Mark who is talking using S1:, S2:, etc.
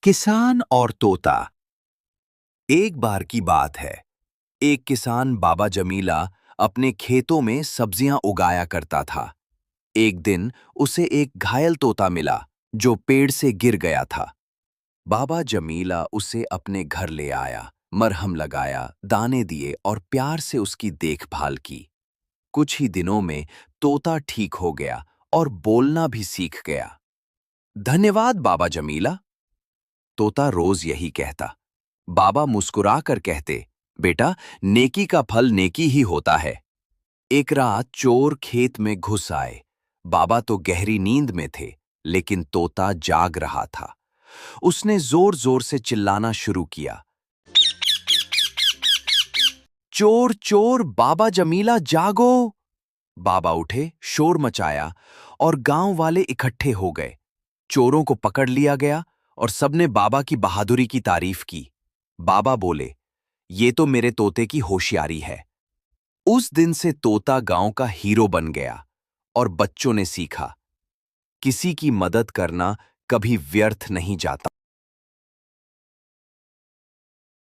S1: किसान और तोता। एक बार की बात है। एक किसान बाबा जमीला अपने खेतों में सब्जियां उगाया करता था। एक दिन उसे एक घायल तोता मिला जो पेड़ से गिर गया था। बाबा जमीला उसे अपने घर ले आया, मरहम लगाया, दाने दिए और प्यार से उसकी देखभाल की। कुछ ही दिनों में तोता ठीक हो गया और बोलना भी सीख गया। धन्यवाद बाबा जमीला, तोता रोज यही कहता। बाबा मुस्कुराकर कहते, बेटा, नेकी का फल नेकी ही होता है। एक रात चोर खेत में घुस आए। बाबा तो गहरी नींद में थे, लेकिन तोता जाग रहा था। उसने जोर जोर से चिल्लाना शुरू किया, चोर चोर, बाबा जमीला जागो। बाबा उठे, शोर मचाया और गांव वाले इकट्ठे हो गए। चोरों को पकड़ लिया गया और सबने बाबा की बहादुरी की तारीफ की। बाबा बोले, ये तो मेरे तोते की होशियारी है। उस दिन से तोता गांव का हीरो बन गया और बच्चों ने सीखा, किसी की मदद करना कभी व्यर्थ नहीं जाता।